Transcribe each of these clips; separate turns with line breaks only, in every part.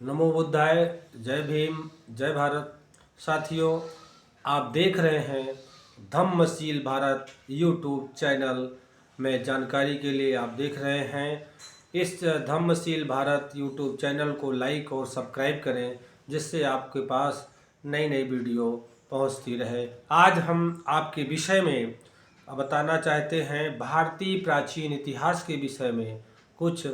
नमो बुद्धाय। जय भीम, जय भारत। साथियों, आप देख रहे हैं धम्मशील भारत यूट्यूब चैनल में। जानकारी के लिए आप देख रहे हैं इस धम्मशील भारत यूट्यूब चैनल को लाइक और सब्सक्राइब करें, जिससे आपके पास नई नई वीडियो पहुंचती रहे। आज हम आपके विषय में बताना चाहते हैं, भारतीय प्राचीन इतिहास के विषय में कुछ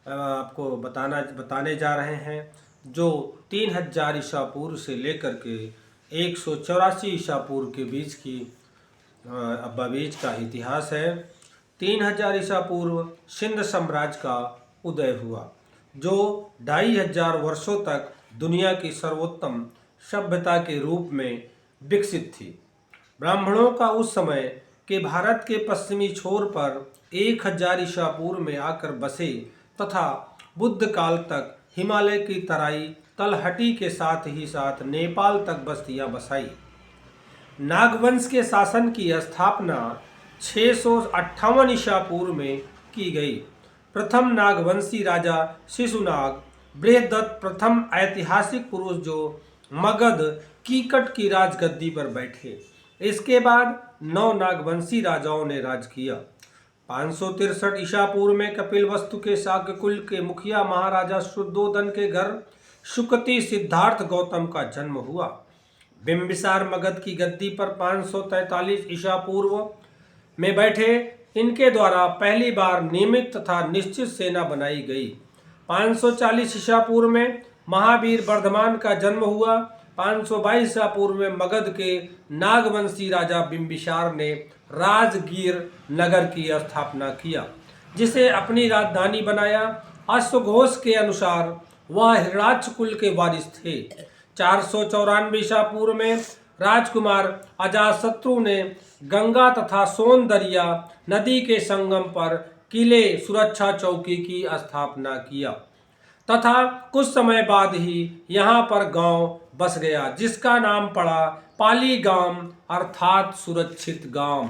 आपको बताने जा रहे हैं, जो 3000 ईसा पूर्व से लेकर के 184 ईसा पूर्व के बीच का इतिहास है। 3000 ईसा पूर्व सिंध साम्राज्य का उदय हुआ, जो 2500 वर्षों तक दुनिया की सर्वोत्तम सभ्यता के रूप में विकसित थी। ब्राह्मणों का उस समय के भारत के पश्चिमी छोर पर 1000 ईसा पूर्व में आकर बसे तथा बुद्ध काल तक हिमालय की तराई तलहटी के साथ ही साथ नेपाल तक बस्तियां बसाई। नागवंश के शासन की स्थापना 658 ईसा पूर्व में की गई। प्रथम नागवंशी राजा शिशुनाग बृहदत्त प्रथम ऐतिहासिक पुरुष जो मगध कीकट की राजगद्दी पर बैठे। इसके बाद 9 नागवंशी राजाओं ने राज किया। 563 ईसा पूर्व में कपिलवस्तु के शाक्य कुल के मुखिया महाराजा शुद्धोधन के घर शुकति सिद्धार्थ गौतम का जन्म हुआ। बिंबिसार मगध की गद्दी पर 543 ईसा पूर्व में बैठे। इनके द्वारा पहली बार नियमित तथा निश्चित सेना बनाई गई। 540 ईसा पूर्व में महावीर वर्धमान का जन्म हुआ। 522 ईसा पूर्व में मगध के नागवंशी राजा बिंबिसार ने राजगीर नगर की स्थापना किया, जिसे अपनी राजधानी बनाया। अश्वघोष के अनुसार वह हिरणाक्ष कुल के वारिस थे। 494 ईसा पूर्व में राजकुमार अजातशत्रु ने गंगा तथा सोन दरिया नदी के संगम पर किले सुरक्षा चौकी की स्थापना किया तथा कुछ समय बाद ही यहाँ पर गांव बस गया, जिसका नाम पड़ा पाली गांव, अर्थात सुरक्षित गांव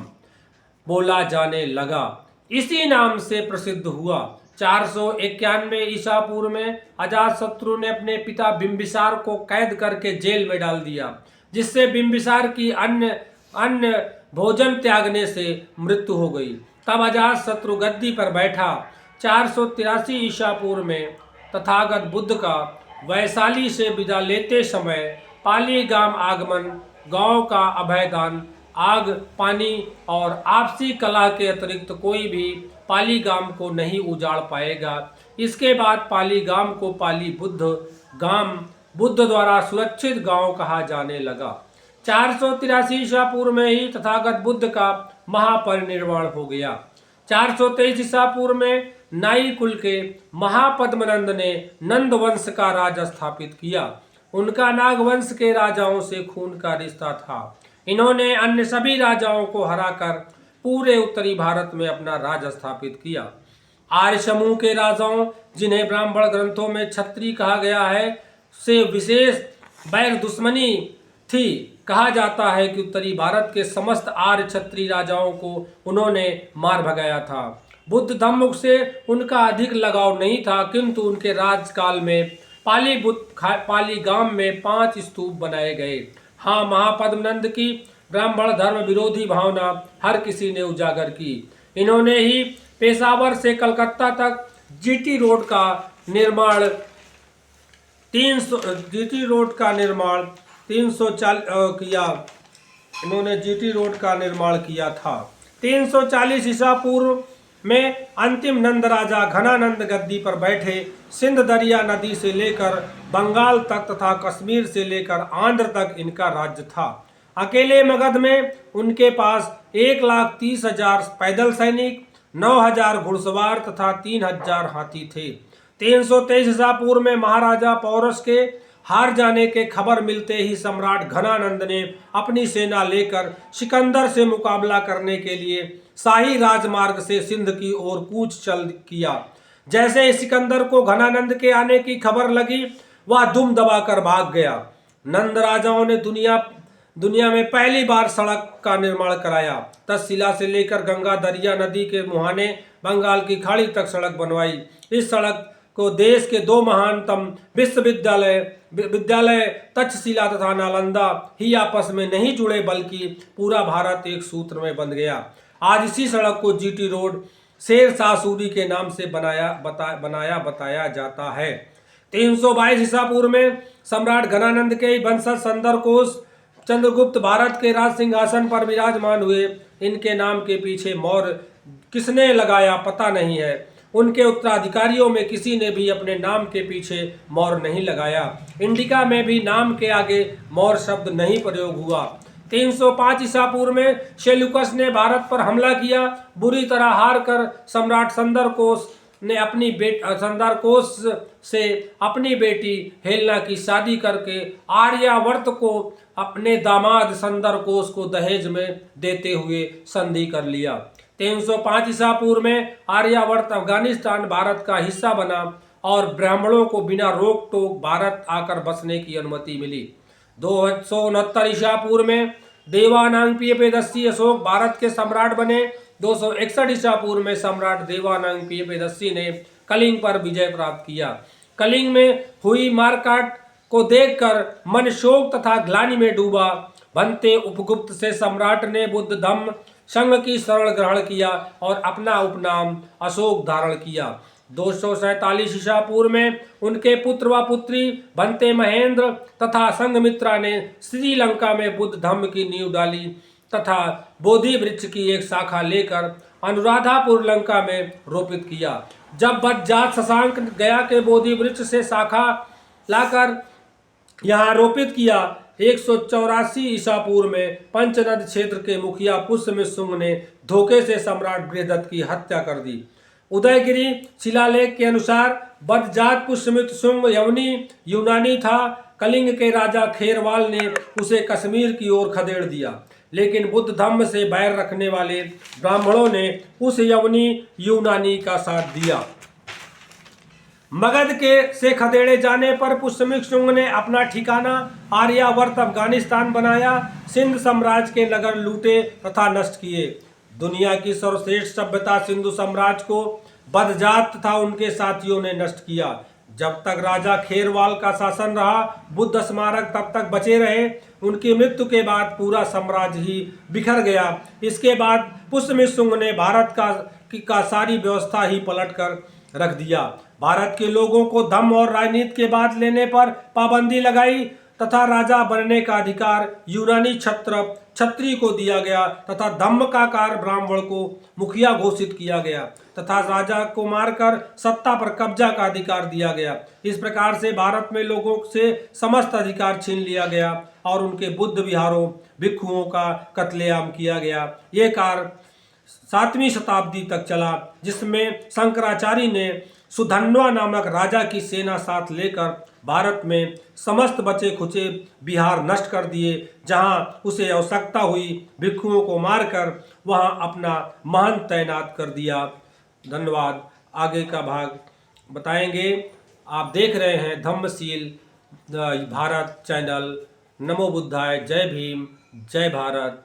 बोला जाने लगा। इसी नाम से प्रसिद्ध हुआ। 491 ईसा पूर्व में अजातशत्रु ने अपने पिता बिंबिसार को कैद करके जेल में डाल दिया, जिससे बिंबिसार की अन्य भोजन त्यागने से मृत्यु हो गई। तब अजातशत्रु गद्दी पर बैठा। 483 ईसा पूर्व में तथागत बुद्ध का वैशाली से विदा लेते समय पाली गांव आगमन, गांव का अभयदान, आग, पानी और आपसी कलह के अतिरिक्त कोई भी पाली गांव को नहीं उजाड़ पाएगा। इसके बाद पाली गांव को पाली बुद्ध गांव, बुद्ध द्वारा सुरक्षित गांव कहा जाने लगा। 483 ईसा पूर्व में ही तथागत बुद्ध का महापरिनिर्वाण हो गया। 423 ईसा पूर्व में नाई कुल के महापद्मनंद ने नंद वंश का राज स्थापित किया। उनका नागवंश के राजाओं से खून का रिश्ता था। इन्होंने अन्य सभी राजाओं को हराकर पूरे उत्तरी भारत में अपना राज स्थापित किया। आर्य समूह के राजाओं, जिन्हें ब्राह्मण ग्रंथों में क्षत्रिय कहा गया है, से विशेष बैर दुश्मनी थी। कहा जाता है कि उत्तरी भारत के समस्त आर्य क्षत्रिय राजाओं को उन्होंने मार भगाया था। बुद्ध धम्म से उनका अधिक लगाव नहीं था, किंतु उनके राजकाल में पाली गांव में 5 स्तूप बनाए गए। हाँ, महापद्मनंद की ब्राह्मण धर्म विरोधी भावना हर किसी ने उजागर की। इन्होंने ही पेशावर से कलकत्ता तक जीटी रोड का निर्माण 340 किया। इन्होंने जीटी रोड का निर्माण किया था। 340 ईसा पूर्व में अंतिम नंद राजा घनानंद गद्दी पर बैठे। सिंध दरिया नदी से लेकर बंगाल तक तथा कश्मीर से लेकर आंध्र तक इनका राज्य था। अकेले मगध में उनके पास 1,30,000 पैदल सैनिक, 9,000 घुड़सवार तथा 3,000 हाथी थे। 323 ईसा पूर्व में महाराजा पौरस के हार जाने के खबर मिलते ही सम्राट घनानंद ने अपनी सेना लेकर सिकंदर से मुकाबला करने के लिए शाही राजमार्ग से सिंध की ओर कूच चल किया। जैसे ही सिकंदर को घनानंद के आने की खबर लगी, वह दुम दबाकर भाग गया। नंद राजाओं ने दुनिया में पहली बार सड़क का निर्माण कराया। तक्षशिला से लेकर गंगा दरिया नदी के मुहाने बंगाल की खाड़ी तक सड़क बनवाई। इस सड़क को देश के दो महानतम विद्यालय तक्षशिला तथा नालंदा ही आपस में नहीं जुड़े, बल्कि पूरा भारत एक सूत्र में बंध गया। आज इसी सड़क को जीटी रोड शेर शाह सूरी के नाम से बताया जाता है। 322 ईसा पूर्व में सम्राट घनानंद के वंशज संदरकोश चंद्रगुप्त भारत के राज सिंहासन पर विराजमान हुए। इनके नाम के पीछे मौर्य किसने लगाया पता नहीं है। उनके उत्तराधिकारियों में किसी ने भी अपने नाम के पीछे मौर्य नहीं लगाया। इंडिका में भी नाम के आगे मौर्य शब्द नहीं प्रयोग हुआ। 305 ईसा पूर्व में सेल्यूकस ने भारत पर हमला किया। बुरी तरह हार कर सम्राट संदरकोश से अपनी बेटी हेलेना की शादी करके आर्यावर्त को अपने दामाद संदरकोश को दहेज में देते हुए संधि कर लिया। 305 ईसा पूर्व में आर्यावर्त अफगानिस्तान भारत का हिस्सा बना और ब्राह्मणों को बिना रोक टोक भारत आकर बसने की अनुमति मिली। 269 ईसा पूर्व में देवानांपियपेदस्सी अशोक भारत के सम्राट बने। 261 ईसा पूर्व में सम्राट देवानांपियपेदस्सी ने कलिंग पर विजय प्राप्त किया। कलिंग में हुई मारकाट को देखकर मन शोक तथा ग्लानि में डूबा। बनते उपगुप्त से सम्राट ने बुद्ध धम्म संघ की शरण ग्रहण किया और अपना उपनाम अशोक धारण किया। 247 ईसा पूर्व में उनके पुत्र व पुत्री बनते महेंद्र तथा संघमित्रा ने श्रीलंका में बुद्ध धम्म की नींव डाली तथा बोधि वृक्ष की एक शाखा लेकर अनुराधापुर लंका में रोपित किया। जब बज्जात शशांक गया के बोधि वृक्ष से शाखा लाकर यहाँ रोपित किया। 184 ईसा पूर्व में पंचनद क्षेत्र के मुखिया पुष्यमित्र शुंग ने धोखे से सम्राट बृहदत्त की हत्या कर दी। उदयगिरी शिलालेख के अनुसार बज्जात पुष्यमित्र शुंग यूनानी था। कलिंग के राजा खेरवाल ने उसे कश्मीर की ओर खदेड़ दिया, लेकिन बुद्ध धम्म से बैर रखने वाले ब्राह्मणों ने उस यूनानी का साथ दिया। मगध से खदेड़े जाने पर पुष्यमित्र शुंग ने अपना ठिकाना आर्यावर्त अफगानिस्तान बनाया। सिंध साम्राज्य के नगर लूटे तथा नष्ट किए। दुनिया की सर्वश्रेष्ठ सभ्यता सिंधु साम्राज्य को बज्जात तथा उनके साथियों ने नष्ट किया। जब तक राजा खेरवाल का शासन रहा, बुद्ध स्मारक तब तक बचे रहे। उनकी मृत्यु के बाद पूरा साम्राज्य ही बिखर गया। इसके बाद पुष्यमित्र शुंग ने भारत का सारी व्यवस्था ही पलट कर रख दिया। भारत के लोगों को धम्म और राजनीति के बाद लेने पर पाबंदी लगाई तथा राजा बनने का अधिकार यूनानी क्षत्रिय को दिया गया तथा धम्म का कार्य ब्राह्मण को मुखिया घोषित किया गया तथा राजा को मारकर सत्ता पर कब्जा का अधिकार दिया गया। इस प्रकार से भारत में लोगों से समस्त अधिकार छीन लिया गया और उनके बुद्ध विहारों भिक्षुओं का कत्लेआम किया गया। ये कार्य 7वीं शताब्दी तक चला, जिसमें शंकराचार्य ने सुधन्वा नामक राजा की सेना साथ लेकर भारत में समस्त बचे खुचे बिहार नष्ट कर दिए। जहां उसे आवश्यकता हुई भिक्षुओं को मारकर वहां अपना महंत तैनात कर दिया। धन्यवाद। आगे का भाग बताएंगे। आप देख रहे हैं धम्मशील भारत चैनल। नमो बुद्धाय। जय भीम, जय भारत।